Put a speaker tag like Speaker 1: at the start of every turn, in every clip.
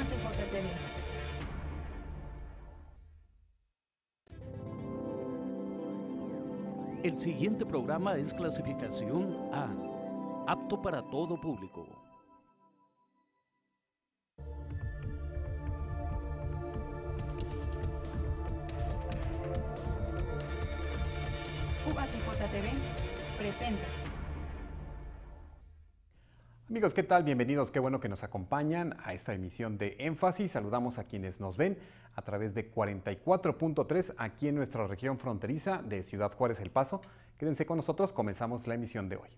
Speaker 1: UACJTV.
Speaker 2: El siguiente programa es clasificación A, apto para todo público.
Speaker 1: UACJTV presenta.
Speaker 3: Amigos, ¿qué tal? Bienvenidos, qué bueno que nos acompañan a esta emisión de Énfasis. Saludamos a quienes nos ven a través de 44.3 aquí en nuestra región fronteriza de Ciudad Juárez, El Paso. Quédense con nosotros, comenzamos la emisión de hoy.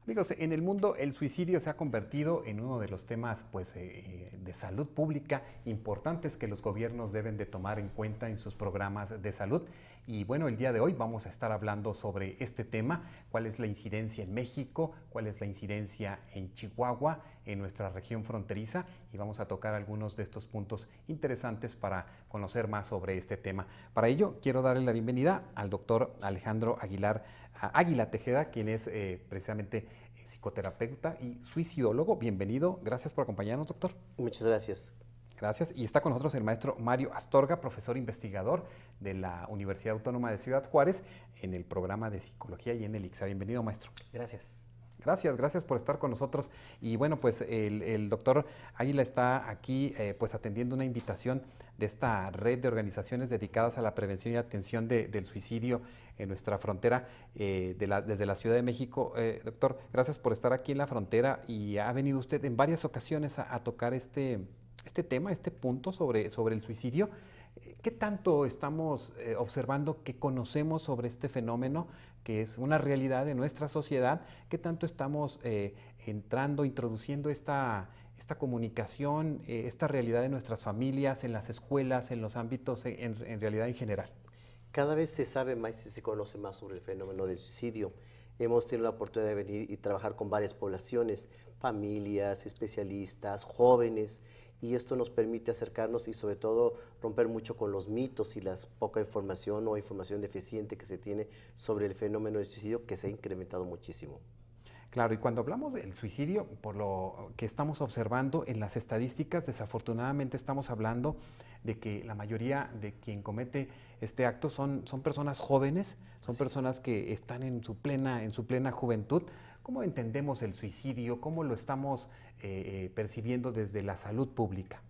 Speaker 3: Amigos, en el mundo el suicidio se ha convertido en uno de los temas de salud pública importantes que los gobiernos deben de tomar en cuenta en sus programas de salud. Y bueno, el día de hoy vamos a estar hablando sobre este tema, cuál es la incidencia en México, cuál es la incidencia en Chihuahua, en nuestra región fronteriza, y vamos a tocar algunos de estos puntos interesantes para conocer más sobre este tema. Para ello, quiero darle la bienvenida al doctor Alejandro Águila Tejeda, quien es precisamente psicoterapeuta y suicidólogo. Bienvenido, gracias por acompañarnos, doctor.
Speaker 4: Muchas gracias.
Speaker 3: Gracias. Y está con nosotros el maestro Mario Astorga, profesor investigador de la Universidad Autónoma de Ciudad Juárez en el programa de psicología y en el ICSA. Bienvenido, maestro.
Speaker 4: Gracias.
Speaker 3: Gracias por estar con nosotros. Y bueno, pues el doctor Águila está aquí pues atendiendo una invitación de esta red de organizaciones dedicadas a la prevención y atención del suicidio en nuestra frontera desde la Ciudad de México. Doctor, gracias por estar aquí en la frontera y ha venido usted en varias ocasiones a tocar este tema, este punto sobre el suicidio. ¿Qué tanto estamos observando que conocemos sobre este fenómeno, que es una realidad de nuestra sociedad? ¿Qué tanto estamos introduciendo esta comunicación, esta realidad de nuestras familias, en las escuelas, en los ámbitos, en realidad en general?
Speaker 4: Cada vez se sabe más y se conoce más sobre el fenómeno del suicidio. Hemos tenido la oportunidad de venir y trabajar con varias poblaciones, familias, especialistas, jóvenes, y esto nos permite acercarnos y sobre todo romper mucho con los mitos y la poca información o información deficiente que se tiene sobre el fenómeno del suicidio, que se ha incrementado muchísimo.
Speaker 3: Claro, y cuando hablamos del suicidio, por lo que estamos observando en las estadísticas, desafortunadamente estamos hablando de que la mayoría de quien comete este acto son personas jóvenes, son personas que están en su plena juventud. ¿Cómo entendemos el suicidio? ¿Cómo lo estamos percibiendo desde la salud pública?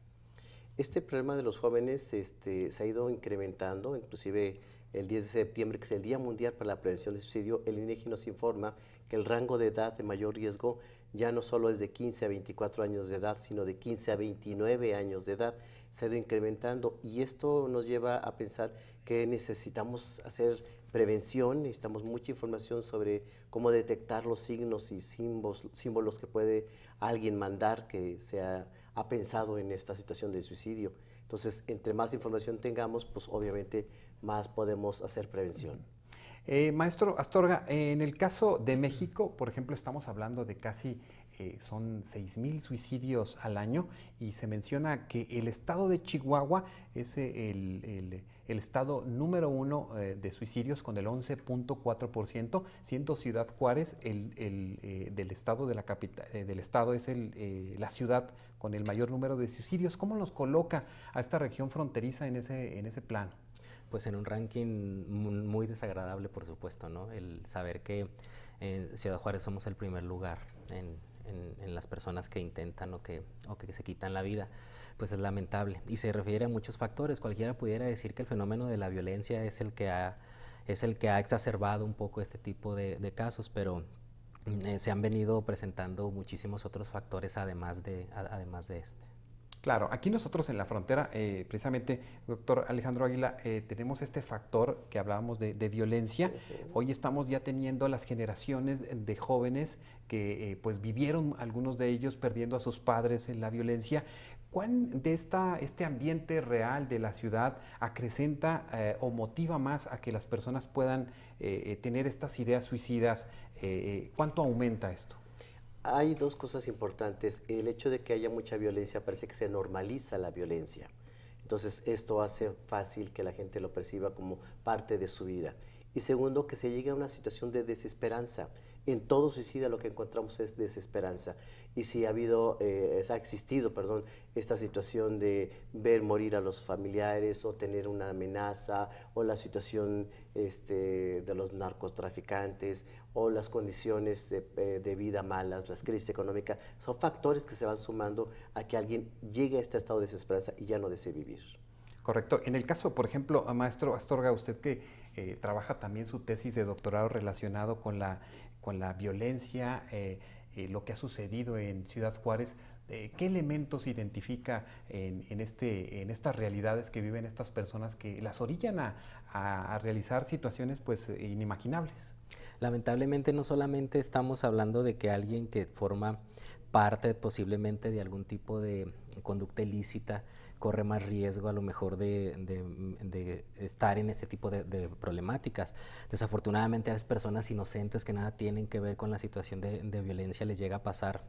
Speaker 4: Este problema de los jóvenes se ha ido incrementando, inclusive el 10 de septiembre, que es el Día Mundial para la Prevención del Suicidio, el INEGI nos informa que el rango de edad de mayor riesgo ya no solo es de 15 a 24 años de edad, sino de 15 a 29 años de edad, se ha ido incrementando, y esto nos lleva a pensar que necesitamos hacer prevención, necesitamos mucha información sobre cómo detectar los signos y símbolos que puede alguien mandar que ha pensado en esta situación de suicidio. Entonces, entre más información tengamos, pues obviamente más podemos hacer prevención.
Speaker 3: Maestro Astorga, en el caso de México, por ejemplo, estamos hablando de casi son 6,000 suicidios al año, y se menciona que el estado de Chihuahua es el estado número 1 de suicidios con el 11.4%, siendo Ciudad Juárez del estado de la capital, del estado es la ciudad con el mayor número de suicidios. ¿Cómo nos coloca a esta región fronteriza en ese plano?
Speaker 5: Pues en un ranking muy desagradable, por supuesto, ¿no? El saber que en Ciudad Juárez somos el primer lugar en las personas que intentan o que se quitan la vida, pues es lamentable. Y se refiere a muchos factores. Cualquiera pudiera decir que el fenómeno de la violencia es el que ha exacerbado un poco este tipo de casos, pero se han venido presentando muchísimos otros factores además de este.
Speaker 3: Claro, aquí nosotros en la frontera, precisamente, doctor Alejandro Águila, tenemos este factor que hablábamos de violencia. Hoy estamos ya teniendo las generaciones de jóvenes que pues vivieron, algunos de ellos perdiendo a sus padres en la violencia. ¿Cuán de este ambiente real de la ciudad acrecenta o motiva más a que las personas puedan tener estas ideas suicidas? ¿Cuánto aumenta esto?
Speaker 4: Hay dos cosas importantes. El hecho de que haya mucha violencia parece que se normaliza la violencia. Entonces esto hace fácil que la gente lo perciba como parte de su vida. Y segundo, que se llegue a una situación de desesperanza. En todo suicida lo que encontramos es desesperanza. Y si ha existido, esta situación de ver morir a los familiares o tener una amenaza, o la situación de los narcotraficantes, o las condiciones de vida malas, las crisis económicas, son factores que se van sumando a que alguien llegue a este estado de desesperanza y ya no desee vivir.
Speaker 3: Correcto. En el caso, por ejemplo, maestro Astorga, usted que trabaja también su tesis de doctorado relacionado con la violencia, lo que ha sucedido en Ciudad Juárez, ¿qué elementos identifica en estas realidades que viven estas personas que las orillan a realizar situaciones pues inimaginables?
Speaker 5: Lamentablemente no solamente estamos hablando de que alguien que forma parte posiblemente de algún tipo de conducta ilícita corre más riesgo a lo mejor de estar en este tipo de problemáticas. Desafortunadamente a las personas inocentes que nada tienen que ver con la situación de violencia les llega a pasar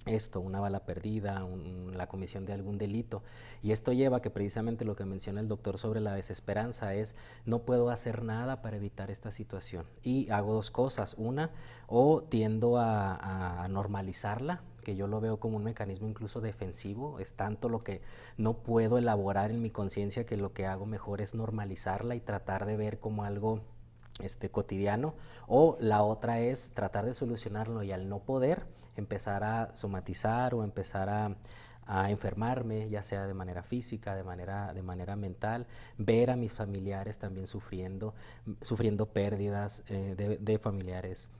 Speaker 5: esto, una bala perdida, la comisión de algún delito. Y esto lleva a que precisamente lo que menciona el doctor sobre la desesperanza es: no puedo hacer nada para evitar esta situación. Y hago dos cosas. Una, o tiendo a normalizarla, que yo lo veo como un mecanismo incluso defensivo. Es tanto lo que no puedo elaborar en mi conciencia que lo que hago mejor es normalizarla y tratar de ver como algo cotidiano. O la otra es tratar de solucionarlo, y al no poder empezar a somatizar o empezar a enfermarme, ya sea de manera física, de manera mental, ver a mis familiares también sufriendo pérdidas de familiares,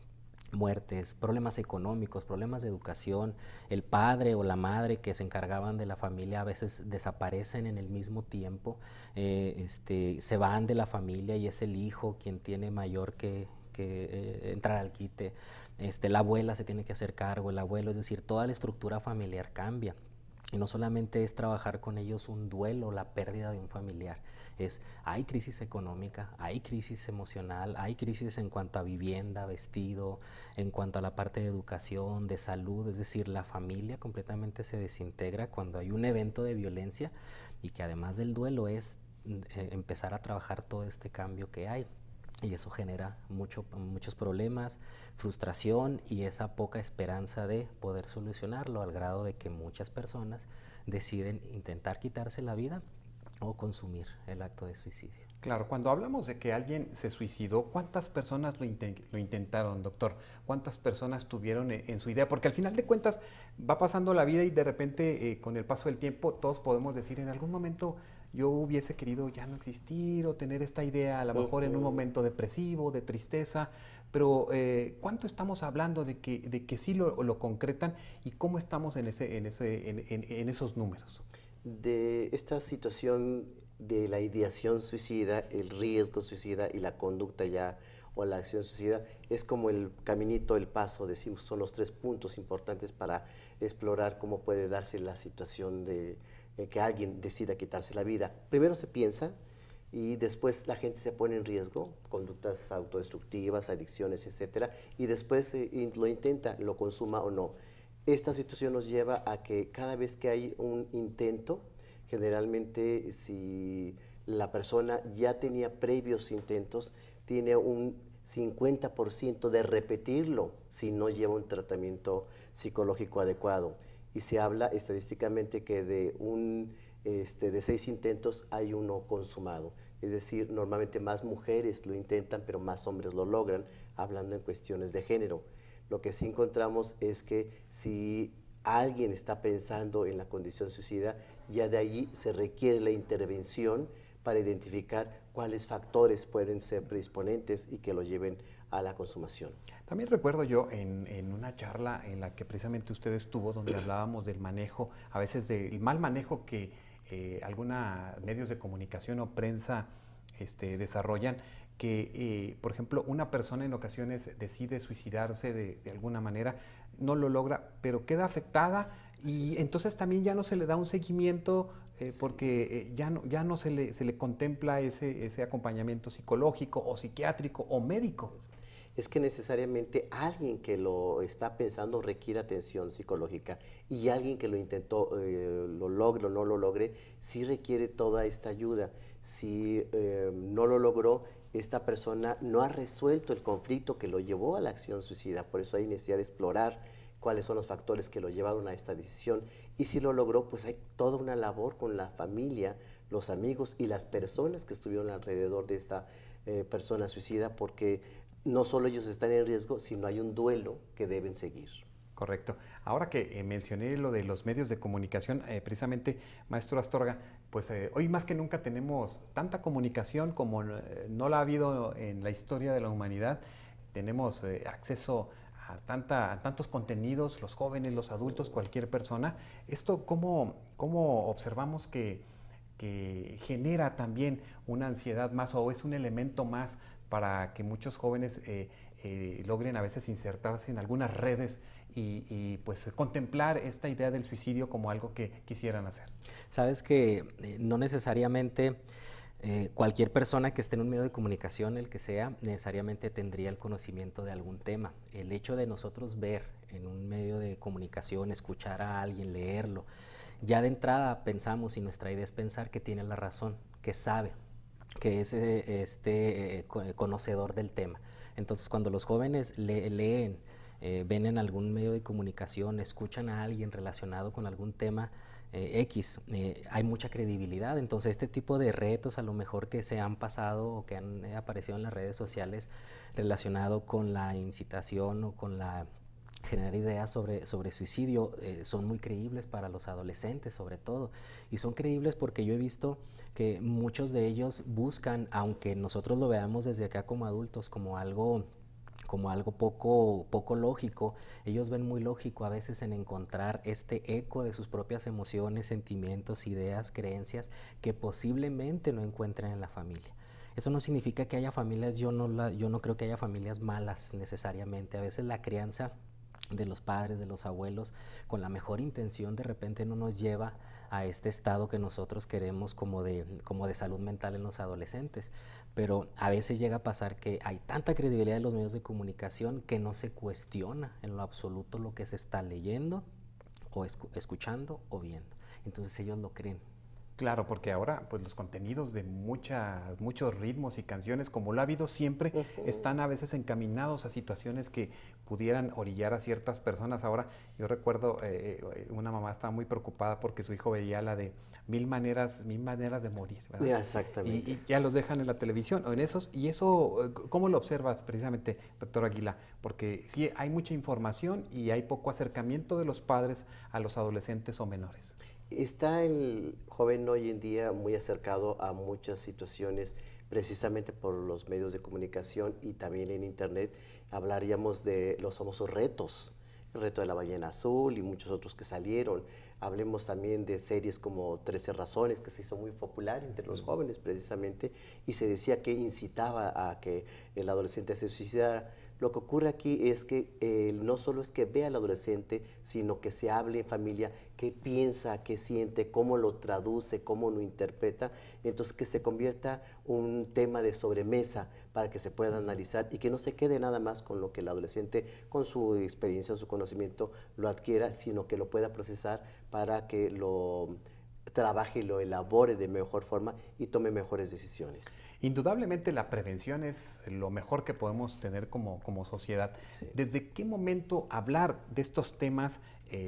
Speaker 5: muertes, problemas económicos, problemas de educación. El padre o la madre que se encargaban de la familia a veces desaparecen en el mismo tiempo, se van de la familia y es el hijo quien tiene mayor que entrar al quite. La abuela se tiene que hacer cargo, el abuelo, es decir, toda la estructura familiar cambia. Y no solamente es trabajar con ellos un duelo, la pérdida de un familiar, hay crisis económica, hay crisis emocional, hay crisis en cuanto a vivienda, vestido, en cuanto a la parte de educación, de salud, es decir, la familia completamente se desintegra cuando hay un evento de violencia, y que además del duelo es empezar a trabajar todo este cambio que hay. Y eso genera muchos problemas, frustración y esa poca esperanza de poder solucionarlo, al grado de que muchas personas deciden intentar quitarse la vida o consumir el acto de suicidio.
Speaker 3: Claro, cuando hablamos de que alguien se suicidó, ¿cuántas personas lo intentaron, doctor? ¿Cuántas personas tuvieron en su idea? Porque al final de cuentas va pasando la vida y de repente con el paso del tiempo todos podemos decir: en algún momento yo hubiese querido ya no existir o tener esta idea, a lo mejor en un momento depresivo, de tristeza, pero ¿cuánto estamos hablando de que sí lo concretan, y cómo estamos en esos números?
Speaker 4: De esta situación de la ideación suicida, el riesgo suicida y la conducta ya o la acción suicida, es como el caminito, el paso, decimos, son los 3 puntos importantes para explorar cómo puede darse la situación de que alguien decida quitarse la vida. Primero se piensa y después la gente se pone en riesgo, conductas autodestructivas, adicciones, etcétera, y después lo intenta, lo consuma o no. Esta situación nos lleva a que cada vez que hay un intento, generalmente si la persona ya tenía previos intentos, tiene un 50% de repetirlo si no lleva un tratamiento psicológico adecuado. Y se habla estadísticamente que de 6 intentos hay 1 consumado. Es decir, normalmente más mujeres lo intentan, pero más hombres lo logran, hablando en cuestiones de género. Lo que sí encontramos es que si alguien está pensando en la condición suicida, ya de allí se requiere la intervención para identificar cuáles factores pueden ser predisponentes y que lo lleven a la consumación.
Speaker 3: También recuerdo yo en una charla en la que precisamente usted estuvo, donde hablábamos del manejo, a veces del mal manejo que algunos medios de comunicación o prensa desarrollan, que, por ejemplo, una persona en ocasiones decide suicidarse de alguna manera, no lo logra, pero queda afectada Y entonces también ya no se le da un seguimiento porque ya no se le contempla ese acompañamiento psicológico o psiquiátrico o médico.
Speaker 4: Es que necesariamente alguien que lo está pensando requiere atención psicológica y alguien que lo intentó, lo logre o no lo logre, sí requiere toda esta ayuda. Si no lo logró, esta persona no ha resuelto el conflicto que lo llevó a la acción suicida. Por eso hay necesidad de explorar cuáles son los factores que lo llevaron a esta decisión. Y si lo logró, pues hay toda una labor con la familia, los amigos y las personas que estuvieron alrededor de esta persona suicida, porque no solo ellos están en riesgo, sino hay un duelo que deben seguir.
Speaker 3: Correcto. Ahora que mencioné lo de los medios de comunicación, precisamente, maestro Astorga, pues hoy más que nunca tenemos tanta comunicación como no la ha habido en la historia de la humanidad. Tenemos acceso a tantos contenidos, los jóvenes, los adultos, cualquier persona. ¿Esto cómo observamos que genera también una ansiedad más o es un elemento más para que muchos jóvenes logren a veces insertarse en algunas redes y pues contemplar esta idea del suicidio como algo que quisieran hacer?
Speaker 5: Sabes que no necesariamente cualquier persona que esté en un medio de comunicación, el que sea, necesariamente tendría el conocimiento de algún tema. El hecho de nosotros ver en un medio de comunicación, escuchar a alguien, leerlo, ya de entrada pensamos y nuestra idea es pensar que tiene la razón, que sabe, que es conocedor del tema. Entonces, cuando los jóvenes leen, ven en algún medio de comunicación, escuchan a alguien relacionado con algún tema X, hay mucha credibilidad. Entonces, este tipo de retos a lo mejor que se han pasado o que han aparecido en las redes sociales relacionado con la incitación o con la generar ideas sobre suicidio son muy creíbles para los adolescentes sobre todo, y son creíbles porque yo he visto que muchos de ellos buscan, aunque nosotros lo veamos desde acá como adultos como algo poco lógico, ellos ven muy lógico a veces en encontrar este eco de sus propias emociones, sentimientos, ideas, creencias que posiblemente no encuentren en la familia. Eso no significa que haya familias, yo no creo que haya familias malas necesariamente. A veces la crianza de los padres, de los abuelos, con la mejor intención, de repente no nos lleva a este estado que nosotros queremos como de salud mental en los adolescentes. Pero a veces llega a pasar que hay tanta credibilidad en los medios de comunicación que no se cuestiona en lo absoluto lo que se está leyendo o escuchando o viendo. Entonces ellos lo creen.
Speaker 3: Claro, porque ahora pues los contenidos de muchos ritmos y canciones, como lo ha habido siempre, están a veces encaminados a situaciones que pudieran orillar a ciertas personas. Ahora, yo recuerdo, una mamá estaba muy preocupada porque su hijo veía la de Mil maneras de morir, ¿verdad?
Speaker 4: Exactamente.
Speaker 3: Y ya los dejan en la televisión o en esos, y eso, ¿cómo lo observas precisamente, doctor Aguilar? Porque sí hay mucha información y hay poco acercamiento de los padres a los adolescentes o menores.
Speaker 4: Está el joven hoy en día muy acercado a muchas situaciones precisamente por los medios de comunicación y también en internet. Hablaríamos de los famosos retos, el reto de la ballena azul y muchos otros que salieron. Hablemos también de series como 13 razones, que se hizo muy popular entre los jóvenes precisamente, y se decía que incitaba a que el adolescente se suicidara. Lo que ocurre aquí es que no solo es que vea al adolescente, sino que se hable en familia qué piensa, qué siente, cómo lo traduce, cómo lo interpreta, entonces que se convierta un tema de sobremesa para que se pueda analizar y que no se quede nada más con lo que el adolescente, con su experiencia, su conocimiento, lo adquiera, sino que lo pueda procesar para que lo trabaje y lo elabore de mejor forma y tome mejores decisiones.
Speaker 3: Indudablemente la prevención es lo mejor que podemos tener como sociedad. Sí. ¿Desde qué momento hablar de estos temas,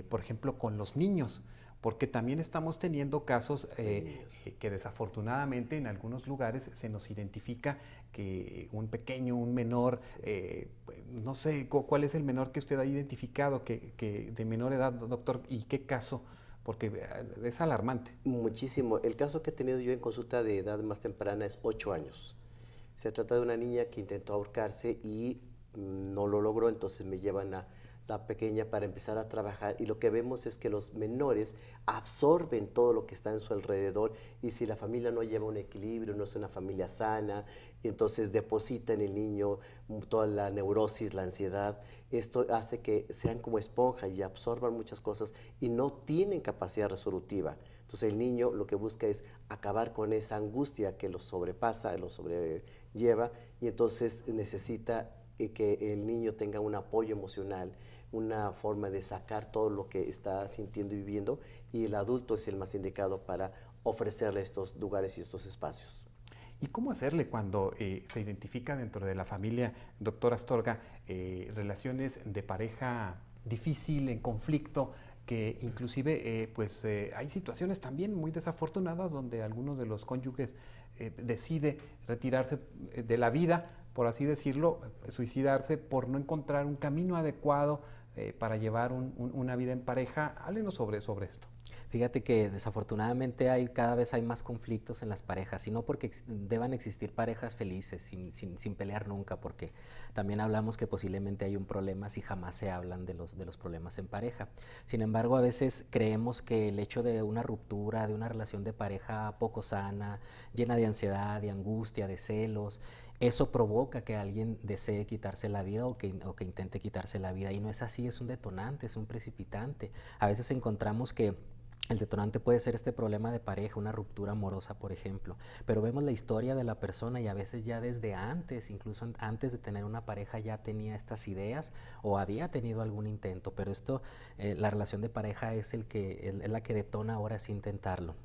Speaker 3: por ejemplo, con los niños? Porque también estamos teniendo casos que desafortunadamente en algunos lugares se nos identifica que un pequeño, un menor, no sé cuál es el menor que usted ha identificado, que de menor edad, doctor, y qué caso, porque es alarmante.
Speaker 4: Muchísimo. El caso que he tenido yo en consulta de edad más temprana es 8 años. Se trata de una niña que intentó ahorcarse y no lo logró, entonces me llevan a la pequeña para empezar a trabajar, y lo que vemos es que los menores absorben todo lo que está en su alrededor, y si la familia no lleva un equilibrio, no es una familia sana, entonces deposita en el niño toda la neurosis, la ansiedad. Esto hace que sean como esponja y absorban muchas cosas y no tienen capacidad resolutiva. Entonces el niño lo que busca es acabar con esa angustia que lo sobrepasa, lo sobrelleva, y entonces necesita que el niño tenga un apoyo emocional, una forma de sacar todo lo que está sintiendo y viviendo, y el adulto es el más indicado para ofrecerle estos lugares y estos espacios.
Speaker 3: ¿Y cómo hacerle cuando se identifica dentro de la familia, doctor Astorga, relaciones de pareja difícil, en conflicto, que inclusive hay situaciones también muy desafortunadas donde alguno de los cónyuges decide retirarse de la vida, por así decirlo, suicidarse por no encontrar un camino adecuado para llevar una vida en pareja? Háblenos sobre esto.
Speaker 5: Fíjate que desafortunadamente cada vez hay más conflictos en las parejas, y no porque deban existir parejas felices sin pelear nunca, porque también hablamos que posiblemente hay un problema si jamás se hablan de los problemas en pareja. Sin embargo, a veces creemos que el hecho de una ruptura, de una relación de pareja poco sana, llena de ansiedad, de angustia, de celos, eso provoca que alguien desee quitarse la vida o que intente quitarse la vida, y no es así. Es un detonante, es un precipitante. A veces encontramos que el detonante puede ser este problema de pareja, una ruptura amorosa, por ejemplo, pero vemos la historia de la persona y a veces ya desde antes, incluso antes de tener una pareja, ya tenía estas ideas o había tenido algún intento, pero la relación de pareja es la que detona ahora sin intentarlo.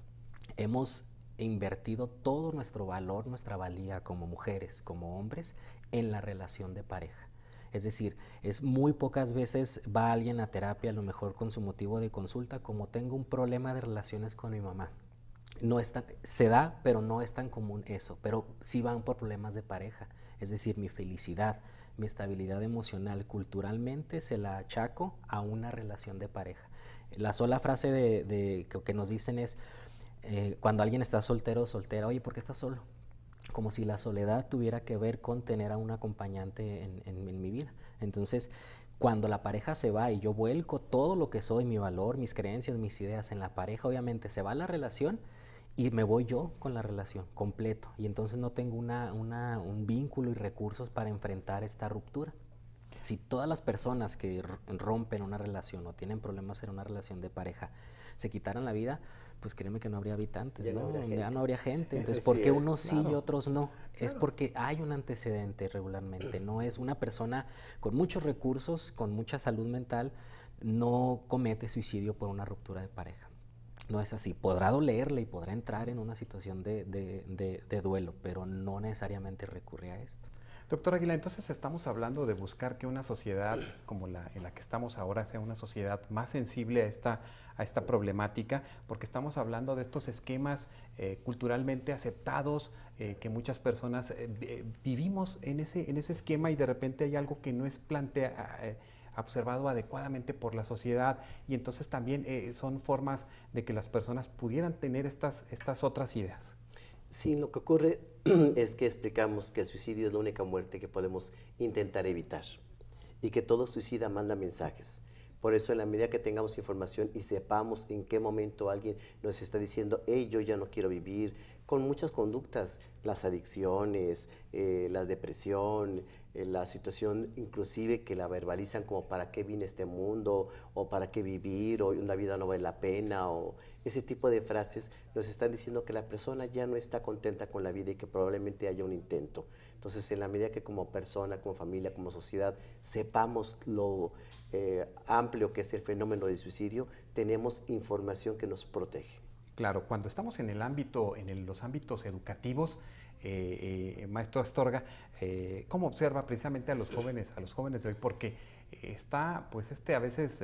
Speaker 5: Hemos invertido todo nuestro valor, nuestra valía como mujeres, como hombres, en la relación de pareja. Es decir, es muy pocas veces va alguien a terapia, a lo mejor con su motivo de consulta, como tengo un problema de relaciones con mi mamá. Se da, pero no es tan común eso, pero sí van por problemas de pareja. Es decir, mi felicidad, mi estabilidad emocional, culturalmente se la achaco a una relación de pareja. La sola frase que nos dicen es, cuando alguien está soltero o soltera, oye, ¿por qué estás solo? Como si la soledad tuviera que ver con tener a un acompañante en mi vida. Entonces, cuando la pareja se va y yo vuelco todo lo que soy, mi valor, mis creencias, mis ideas en la pareja, obviamente se va la relación y me voy yo con la relación completo. Y entonces no tengo un vínculo y recursos para enfrentar esta ruptura. Si todas las personas que rompen una relación o tienen problemas en una relación de pareja se quitaran la vida, pues créeme que no habría habitantes, ya no habría gente. Entonces, ¿por qué unos sí y otros no? Es porque hay un antecedente regularmente. No es una persona con muchos recursos, con mucha salud mental, no comete suicidio por una ruptura de pareja. No es así. Podrá dolerle y podrá entrar en una situación de duelo, pero no necesariamente recurre a esto.
Speaker 3: Doctor Aguilar, entonces estamos hablando de buscar que una sociedad como en la que estamos ahora sea una sociedad más sensible a esta problemática, porque estamos hablando de estos esquemas culturalmente aceptados, que muchas personas vivimos en ese esquema, y de repente hay algo que no es observado adecuadamente por la sociedad, y entonces también son formas de que las personas pudieran tener estas otras ideas.
Speaker 4: Sí, lo que ocurre es que explicamos que el suicidio es la única muerte que podemos intentar evitar, y que todo suicida manda mensajes. Por eso, en la medida que tengamos información y sepamos en qué momento alguien nos está diciendo, hey, yo ya no quiero vivir, con muchas conductas, las adicciones, la depresión, la situación inclusive que la verbalizan como para qué vine a este mundo, o para qué vivir, o una vida no vale la pena, o ese tipo de frases nos están diciendo que la persona ya no está contenta con la vida y que probablemente haya un intento. Entonces, en la medida que como persona, como familia, como sociedad, sepamos lo amplio que es el fenómeno del suicidio, tenemos información que nos protege.
Speaker 3: Claro, cuando estamos en los ámbitos educativos, maestro Astorga, ¿cómo observa precisamente a los jóvenes de hoy? Porque está, pues a veces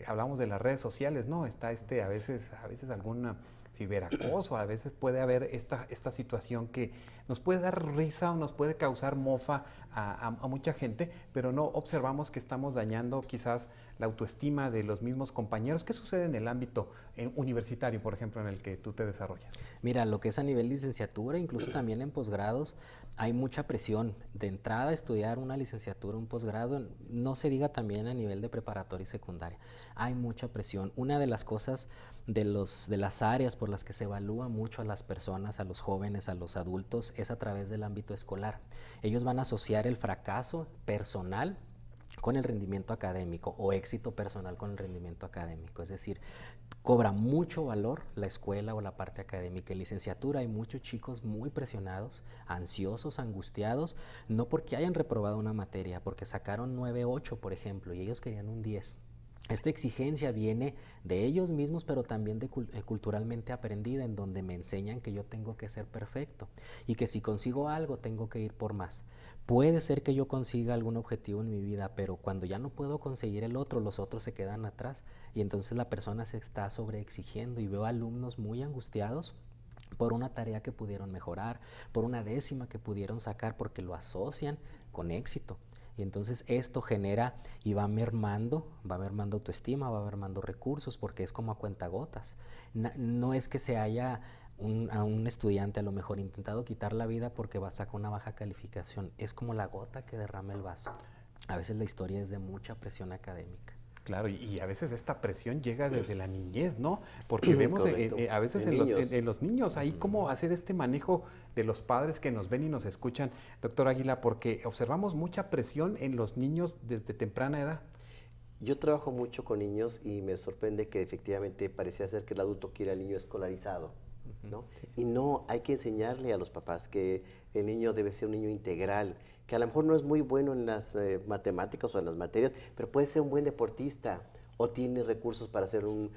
Speaker 3: hablamos de las redes sociales, ¿no? Está a veces algún ciberacoso, a veces puede haber esta situación que nos puede dar risa o nos puede causar mofa a mucha gente, pero no observamos que estamos dañando quizás la autoestima de los mismos compañeros. ¿Qué sucede en el ámbito universitario, por ejemplo, en el que tú te desarrollas?
Speaker 5: Mira, lo que es a nivel licenciatura, incluso también en posgrados, hay mucha presión. De entrada, estudiar una licenciatura, un posgrado, no se diga también a nivel de preparatoria y secundaria. Hay mucha presión. Una de las cosas de las áreas por las que se evalúa mucho a las personas, a los jóvenes, a los adultos, es a través del ámbito escolar. Ellos van a asociar el fracaso personal con el rendimiento académico o éxito personal con el rendimiento académico. Es decir, cobra mucho valor la escuela o la parte académica. En licenciatura hay muchos chicos muy presionados, ansiosos, angustiados, no porque hayan reprobado una materia, porque sacaron 9.8, por ejemplo, y ellos querían un 10. Esta exigencia viene de ellos mismos, pero también culturalmente aprendida, en donde me enseñan que yo tengo que ser perfecto y que si consigo algo tengo que ir por más. Puede ser que yo consiga algún objetivo en mi vida, pero cuando ya no puedo conseguir el otro, los otros se quedan atrás y entonces la persona se está sobreexigiendo, y veo alumnos muy angustiados por una tarea que pudieron mejorar, por una décima que pudieron sacar, porque lo asocian con éxito. Y entonces esto genera y va mermando autoestima, va mermando recursos, porque es como a cuentagotas. No es que se haya a un estudiante a lo mejor intentado quitar la vida porque va a sacar una baja calificación. Es como la gota que derrama el vaso. A veces la historia es de mucha presión académica.
Speaker 3: Claro, y a veces esta presión llega desde la niñez, ¿no? Porque vemos a veces en los niños ahí cómo hacer este manejo de los padres que nos ven y nos escuchan, doctor Águila, porque observamos mucha presión en los niños desde temprana edad.
Speaker 4: Yo trabajo mucho con niños y me sorprende que efectivamente parecía ser que el adulto quiere al niño escolarizado, ¿no? Sí. Y no, hay que enseñarle a los papás que el niño debe ser un niño integral, que a lo mejor no es muy bueno en las matemáticas o en las materias, pero puede ser un buen deportista o tiene recursos para ser un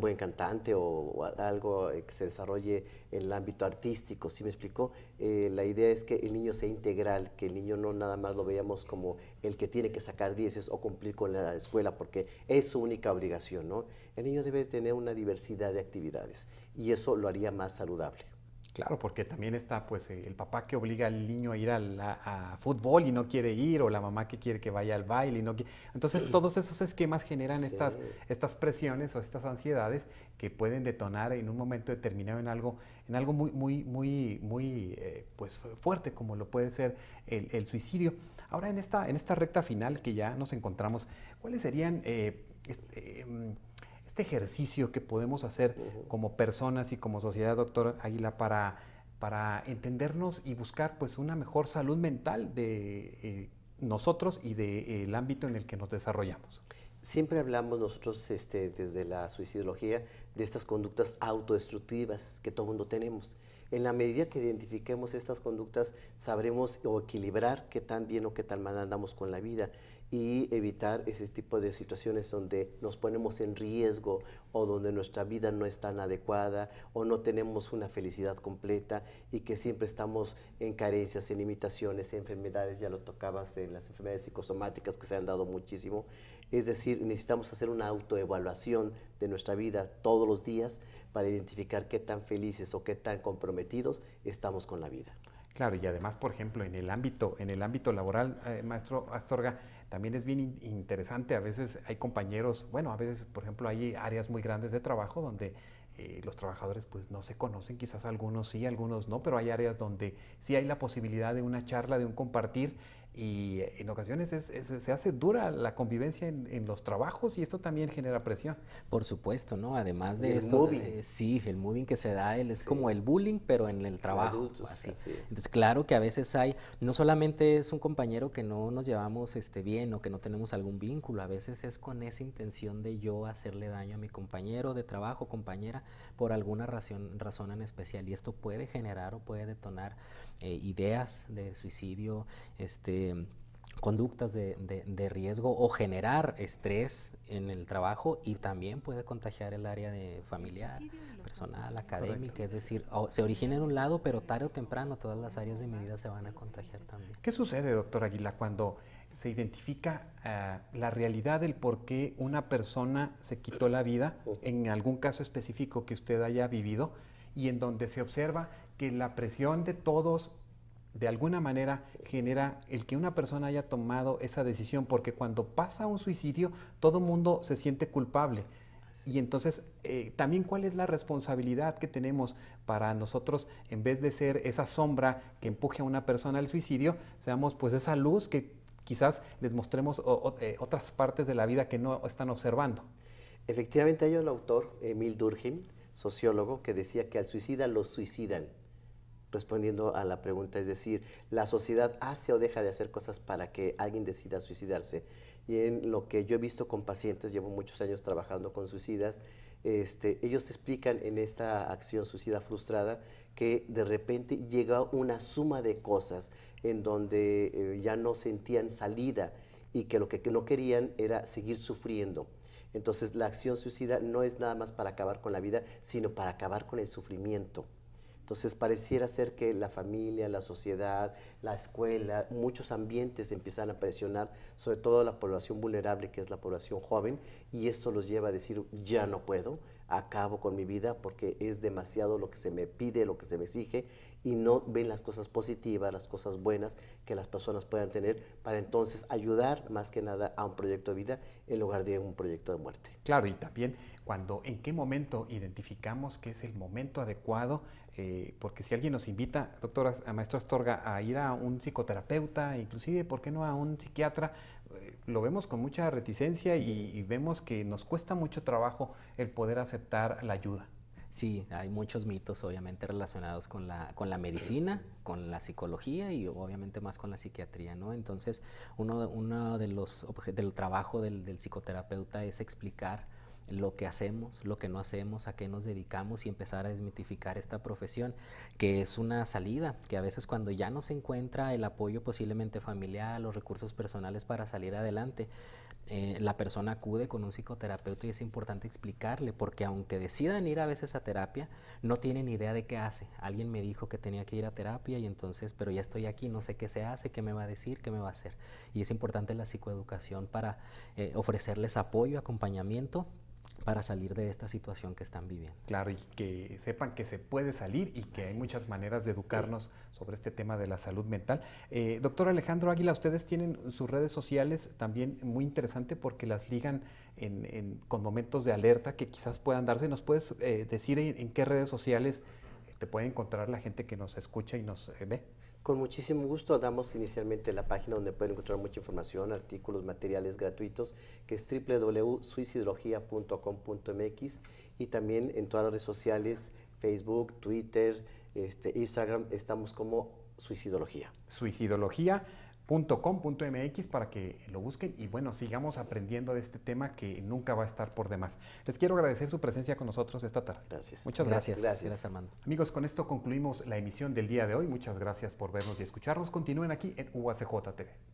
Speaker 4: buen cantante o algo que se desarrolle en el ámbito artístico. ¿Sí me explicó? La idea es que el niño sea integral, que el niño no nada más lo veamos como el que tiene que sacar 10 o cumplir con la escuela porque es su única obligación, ¿no? El niño debe tener una diversidad de actividades y eso lo haría más saludable.
Speaker 3: Claro, porque también está pues el papá que obliga al niño a ir a fútbol y no quiere ir, o la mamá que quiere que vaya al baile y no quiere. Entonces todos esos esquemas generan estas presiones o estas ansiedades que pueden detonar en un momento determinado en algo muy pues fuerte, como lo puede ser el suicidio. Ahora en esta recta final que ya nos encontramos, ¿cuáles serían este ejercicio que podemos hacer como personas y como sociedad, doctor Águila, para entendernos y buscar pues una mejor salud mental de nosotros y del ámbito en el que nos desarrollamos?
Speaker 4: Siempre hablamos nosotros desde la suicidología de estas conductas autodestructivas que todo mundo tenemos. En la medida que identifiquemos estas conductas, sabremos o equilibrar qué tan bien o qué tan mal andamos con la vida y evitar ese tipo de situaciones donde nos ponemos en riesgo o donde nuestra vida no es tan adecuada o no tenemos una felicidad completa y que siempre estamos en carencias, en limitaciones, en enfermedades, ya lo tocabas, en las enfermedades psicosomáticas que se han dado muchísimo. Es decir, necesitamos hacer una autoevaluación de nuestra vida todos los días para identificar qué tan felices o qué tan comprometidos estamos con la vida.
Speaker 3: Claro, y además, por ejemplo, en el ámbito laboral, maestro Astorga, también es bien interesante. A veces hay compañeros, bueno, a veces, por ejemplo, hay áreas muy grandes de trabajo donde los trabajadores pues no se conocen, quizás algunos sí, algunos no, pero hay áreas donde sí hay la posibilidad de una charla, de un compartir, y en ocasiones se hace dura la convivencia en los trabajos y esto también genera presión.
Speaker 5: Por supuesto, ¿no? Además de esto, sí, el mobbing que se da, es como el bullying, pero en el trabajo.
Speaker 4: Adultos,
Speaker 5: así. Entonces, claro que a veces no solamente es un compañero que no nos llevamos bien o que no tenemos algún vínculo, a veces es con esa intención de yo hacerle daño a mi compañero de trabajo, compañera, por alguna razón en especial, y esto puede generar o puede detonar ideas de suicidio, conductas de riesgo o generar estrés en el trabajo, y también puede contagiar el área de familiar, personal, académica. Correcto. Es decir, se origina en un lado, pero tarde o temprano todas las áreas de mi vida se van a contagiar también.
Speaker 3: ¿Qué sucede, doctor Águila, cuando se identifica la realidad del por qué una persona se quitó la vida, en algún caso específico que usted haya vivido, y en donde se observa que la presión de todos de alguna manera genera el que una persona haya tomado esa decisión, porque cuando pasa un suicidio, todo mundo se siente culpable. Y entonces, también cuál es la responsabilidad que tenemos para nosotros, en vez de ser esa sombra que empuje a una persona al suicidio, seamos pues esa luz que quizás les mostremos otras partes de la vida que no están observando.
Speaker 4: Efectivamente, hay un autor, Emil Durkheim, sociólogo, que decía que al suicida lo suicidan, respondiendo a la pregunta, es decir, la sociedad hace o deja de hacer cosas para que alguien decida suicidarse. Y en lo que yo he visto con pacientes, llevo muchos años trabajando con suicidas, ellos explican en esta acción suicida frustrada que de repente llega una suma de cosas en donde ya no sentían salida y que lo que no querían era seguir sufriendo. Entonces la acción suicida no es nada más para acabar con la vida, sino para acabar con el sufrimiento. Entonces pareciera ser que la familia, la sociedad, la escuela, muchos ambientes empiezan a presionar, sobre todo la población vulnerable, que es la población joven, y esto los lleva a decir, ya no puedo, acabo con mi vida porque es demasiado lo que se me pide, lo que se me exige, y no ven las cosas positivas, las cosas buenas que las personas puedan tener para entonces ayudar más que nada a un proyecto de vida en lugar de un proyecto de muerte.
Speaker 3: Claro, y también en qué momento identificamos que es el momento adecuado, porque si alguien nos invita, doctora, maestro Astorga, a ir a un psicoterapeuta, inclusive, ¿por qué no a un psiquiatra? Lo vemos con mucha reticencia y vemos que nos cuesta mucho trabajo el poder aceptar la ayuda.
Speaker 5: Sí, hay muchos mitos obviamente relacionados con la medicina, con la psicología y obviamente más con la psiquiatría, ¿no? Entonces, uno del trabajo del psicoterapeuta es explicar lo que hacemos, lo que no hacemos, a qué nos dedicamos y empezar a desmitificar esta profesión, que es una salida, que a veces cuando ya no se encuentra el apoyo posiblemente familiar, los recursos personales para salir adelante, la persona acude con un psicoterapeuta y es importante explicarle, porque aunque decidan ir a veces a terapia, no tienen idea de qué hace. Alguien me dijo que tenía que ir a terapia y entonces, pero ya estoy aquí, no sé qué se hace, qué me va a decir, qué me va a hacer. Y es importante la psicoeducación para ofrecerles apoyo, acompañamiento, para salir de esta situación que están viviendo.
Speaker 3: Claro, y que sepan que se puede salir y que hay muchas maneras de educarnos sobre este tema de la salud mental. Doctor Alejandro Águila, ustedes tienen sus redes sociales también muy interesante porque las ligan con momentos de alerta que quizás puedan darse. ¿Nos puedes decir en qué redes sociales te puede encontrar la gente que nos escucha y nos ve?
Speaker 4: Con muchísimo gusto damos inicialmente la página donde pueden encontrar mucha información, artículos, materiales gratuitos, que es www.suicidología.com.mx, y también en todas las redes sociales, Facebook, Twitter, Instagram, estamos como Suicidología.
Speaker 3: Suicidología.com.mx para que lo busquen y bueno, sigamos aprendiendo de este tema que nunca va a estar por demás. Les quiero agradecer su presencia con nosotros esta tarde.
Speaker 4: Gracias.
Speaker 3: Muchas gracias.
Speaker 5: Gracias, Armando.
Speaker 3: Amigos, con esto concluimos la emisión del día de hoy. Muchas gracias por vernos y escucharnos. Continúen aquí en UACJ TV.